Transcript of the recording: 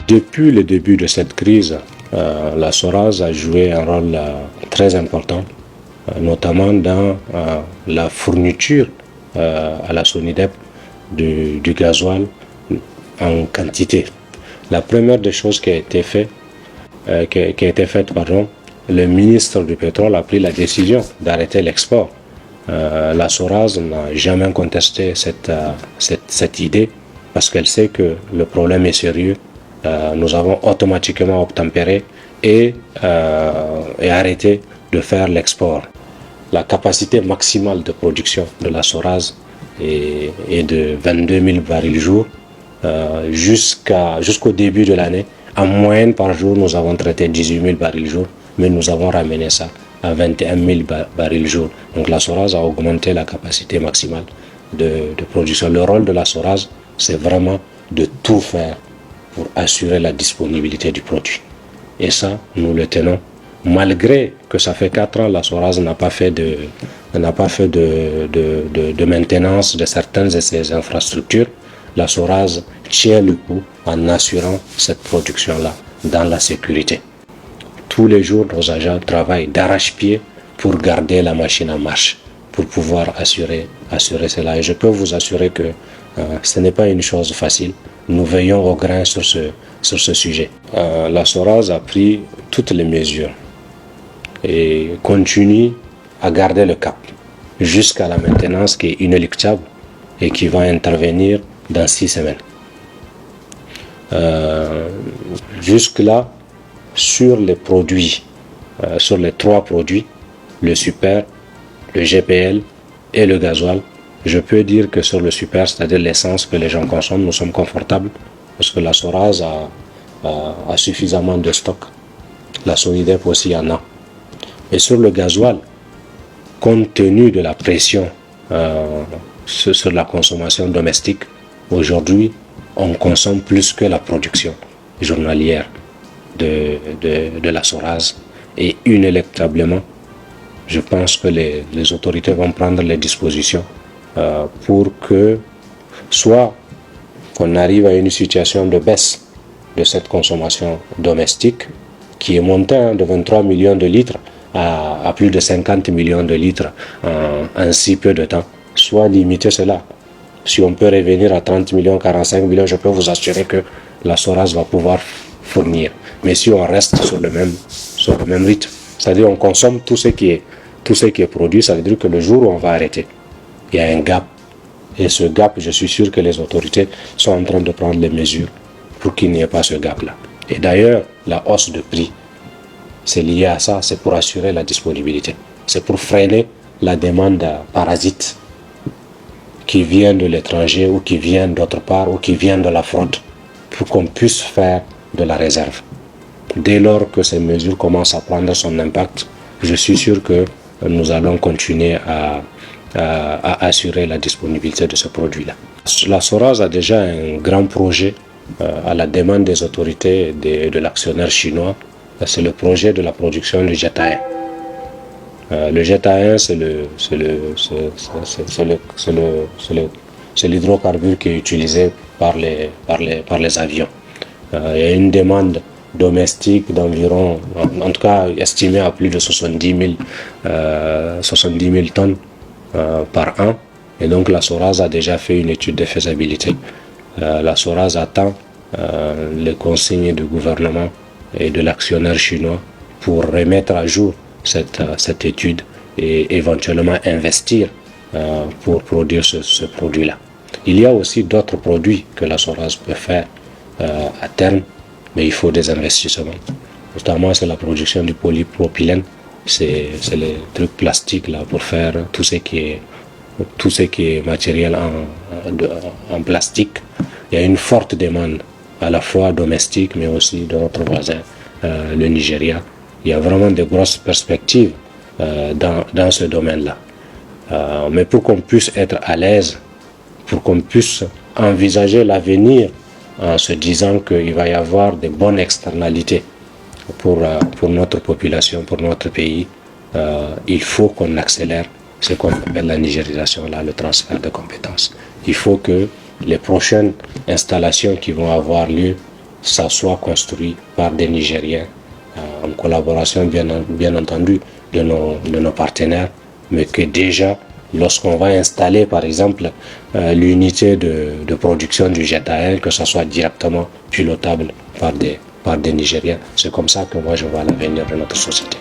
Depuis le début de cette crise, la SORAS a joué un rôle très important, notamment dans la fourniture à la SONIDEP du gasoil en quantité. La première des choses qui a été faite, le ministre du pétrole a pris la décision d'arrêter l'export. La SORAS n'a jamais contesté cette idée parce qu'elle sait que le problème est sérieux. Nous avons automatiquement obtempéré et arrêté de faire l'export. La capacité maximale de production de la SORAS est de 22 000 barils jour. Jusqu'au début de l'année, en moyenne par jour, nous avons traité 18 000 barils jour, mais nous avons ramené ça à 21 000 barils jour. Donc la SORAS a augmenté la capacité maximale de production. Le rôle de la SORAS, c'est vraiment de tout faire pour assurer la disponibilité du produit. Et ça, nous le tenons. Malgré que ça fait 4 ans, la SORAS n'a pas fait de maintenance de certaines de ces infrastructures. La SORAS tient le coup en assurant cette production-là dans la sécurité. Tous les jours, nos agents travaillent d'arrache-pied pour garder la machine en marche, pour pouvoir assurer cela. Et je peux vous assurer que ce n'est pas une chose facile. Nous veillons au grain sur ce sujet. La SORAS a pris toutes les mesures et continue à garder le cap jusqu'à la maintenance qui est inéluctable et qui va intervenir dans 6 semaines. Jusque-là, sur les produits, sur les 3 produits, le super, le GPL et le gasoil, je peux dire que sur le super, c'est-à-dire l'essence que les gens consomment, nous sommes confortables parce que la SORAS a suffisamment de stock. La SONIDEP aussi en a. Et sur le gasoil, compte tenu de la pression sur la consommation domestique, aujourd'hui, on consomme plus que la production journalière de la SORAS. Et inéluctablement, je pense que les autorités vont prendre les dispositions pour que soit qu'on arrive à une situation de baisse de cette consommation domestique qui est montée de 23 millions de litres à plus de 50 millions de litres en si peu de temps, soit limiter cela. Si on peut revenir à 30 millions, 45 millions, je peux vous assurer que la SORAS va pouvoir fournir. Mais si on reste sur le même rythme, c'est-à-dire on consomme tout ce qui est produit, ça veut dire que le jour où on va arrêter, il y a un gap. Et ce gap, je suis sûr que les autorités sont en train de prendre les mesures pour qu'il n'y ait pas ce gap-là. Et d'ailleurs, la hausse de prix, c'est lié à ça, c'est pour assurer la disponibilité. C'est pour freiner la demande parasite qui vient de l'étranger ou qui vient d'autre part ou qui vient de la fraude pour qu'on puisse faire de la réserve. Dès lors que ces mesures commencent à prendre son impact, je suis sûr que nous allons continuer à assurer la disponibilité de ce produit-là. La SORAS a déjà un grand projet à la demande des autorités de l'actionnaire chinois. C'est le projet de la production du jet à air. Le jet à air, c'est l'hydrocarbure qui est utilisé par les avions. Il y a une demande domestique d'environ, en tout cas estimée à plus de 70 000 tonnes par an. Et donc la SORAS a déjà fait une étude de faisabilité. La SORAS attend les consignes du gouvernement et de l'actionnaire chinois pour remettre à jour cette étude et éventuellement investir pour produire ce produit-là. Il y a aussi d'autres produits que la SORAS peut faire à terme, mais il faut des investissements. Notamment, c'est la production du polypropylène, c'est les trucs plastiques là pour faire tout ce qui est matériel en plastique. Il y a une forte demande à la fois domestique, mais aussi de notre voisin, le Nigeria. Il y a vraiment de grosses perspectives dans ce domaine-là. Mais pour qu'on puisse être à l'aise, pour qu'on puisse envisager l'avenir en se disant qu'il va y avoir de bonnes externalités pour notre population, pour notre pays, il faut qu'on accélère ce qu'on appelle la nigérisation, là, le transfert de compétences. Il faut que les prochaines installations qui vont avoir lieu ça soit construit par des Nigériens, en collaboration bien entendu de nos partenaires, mais que déjà, lorsqu'on va installer par exemple l'unité de production du jet à air, que ça soit directement pilotable par des Nigériens. C'est comme ça que moi je vois l'avenir de notre société.